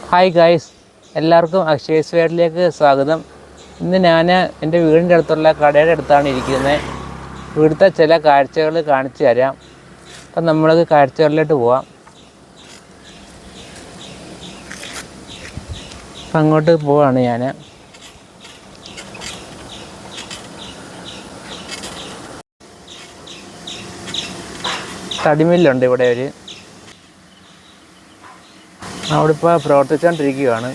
Hi guys, എല്ലാവർക്കും അക്ഷയസ് വേഡിലേക്ക് സ്വാഗതം. ഇന്ന് ഞാൻ എൻ്റെ വീടിൻ്റെ അടുത്തുള്ള കടയുടെ അടുത്താണ് ഇരിക്കുന്നത്. ഇവിടുത്തെ ചില കാഴ്ചകൾ കാണിച്ചു തരാം. അപ്പം നമ്മളത് കാഴ്ചകളിലോട്ട് പോവാം. അപ്പം അങ്ങോട്ട് പോവാണ് ഞാൻ. തടിമില്ലുണ്ട് ഇവിടെ. അവിടെ ഇപ്പോൾ പ്രവർത്തിച്ചുകൊണ്ടിരിക്കുകയാണ്.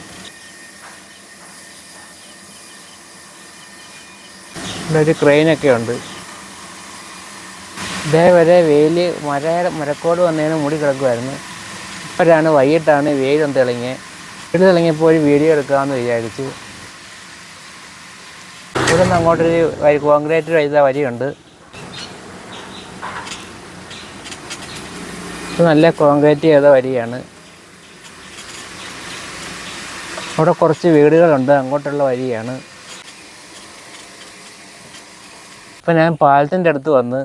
ഇവിടെ ഒരു ക്രെയിനൊക്കെ ഉണ്ട്. ഇതേവരെ വെയിൽ മരക്കോട് വന്നതിന് മൂടി കിടക്കുമായിരുന്നു. ഇപ്പോഴാണ് വൈകിട്ടാണ് വെയിലൊന്ന് തെളിങ്ങിയപ്പോൾ ഒരു വീഡിയോ എടുക്കാമെന്ന് വിചാരിച്ചു. ഇവിടെ നിന്ന് അങ്ങോട്ടൊരു കോൺക്രീറ്റ് ചെയ്ത വരിയുണ്ട്. ഇത് നല്ല കോൺക്രീറ്റ് ചെയ്ത വരിയാണ്. അവിടെ കുറച്ച് വീടുകളുണ്ട്, അങ്ങോട്ടുള്ള വഴിയാണ്. ഇപ്പം ഞാൻ പാലത്തിൻ്റെ അടുത്ത് വന്ന്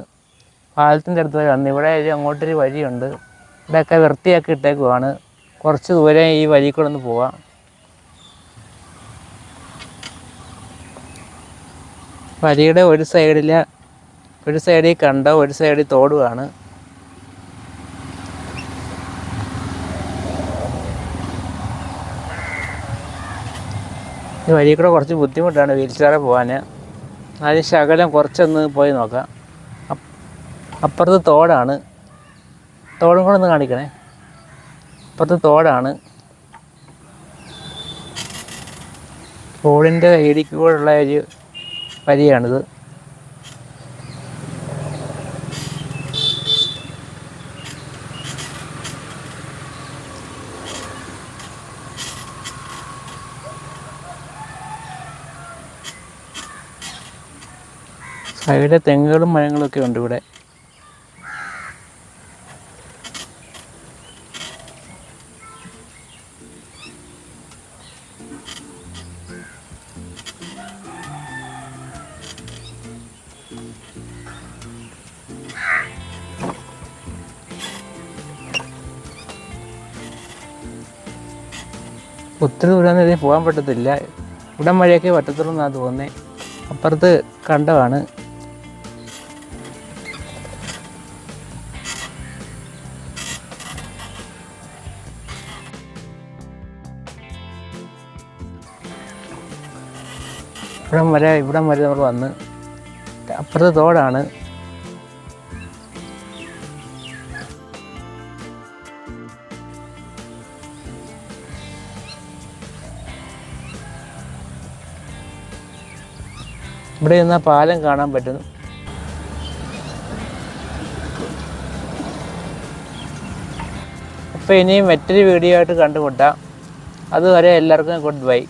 ഇവിടെ അങ്ങോട്ടൊരു വഴിയുണ്ട്. ഇവിടെയൊക്കെ വൃത്തിയാക്കി ഇട്ടേക്കുവാണ്. കുറച്ച് ദൂരെ ഈ വഴി കൂടെ ഒന്ന് പോവാം. വഴിയുടെ ഒരു സൈഡിൽ കണ്ടോ, ഒരു സൈഡിൽ തോടുമാണ്. ഈ വഴി കൂടെ കുറച്ച് ബുദ്ധിമുട്ടാണ് വീൽ ചെയറിൽ പോകാൻ. അതിന് ശകലം കുറച്ചൊന്ന് പോയി നോക്കാം. അപ്പുറത്ത് തോടാണ്. തോടും കൂടെ ഒന്ന് കാണിക്കണേ. അപ്പുറത്ത് തോടാണ്. തോടിൻ്റെ ഇടുക്കി കൂടെയുള്ള ഒരു വഴിയാണിത്. സൈഡിലെ തെങ്ങുകളും മരങ്ങളൊക്കെ ഉണ്ട് ഇവിടെ. ഒത്തിരി ദൂരം ഇതിൽ പോകാൻ പറ്റത്തില്ല. ഇവിടം വഴിയൊക്കെ പറ്റത്തുള്ളൂ എന്നാണ് തോന്നുന്നത്. അപ്പുറത്ത് കണ്ടമാണ്. ഇവിടം വരെ നമ്മൾ വന്ന്. അപ്പുറത്ത് തോടാണ്. ഇവിടെ നിന്നാൽ പാലം കാണാൻ പറ്റുന്നു. അപ്പോൾ ഇനിയും മറ്റൊരു വീഡിയോ ആയിട്ട് കണ്ടുമുട്ടാം. അതുവരെ എല്ലാവർക്കും ഗുഡ് ബൈ.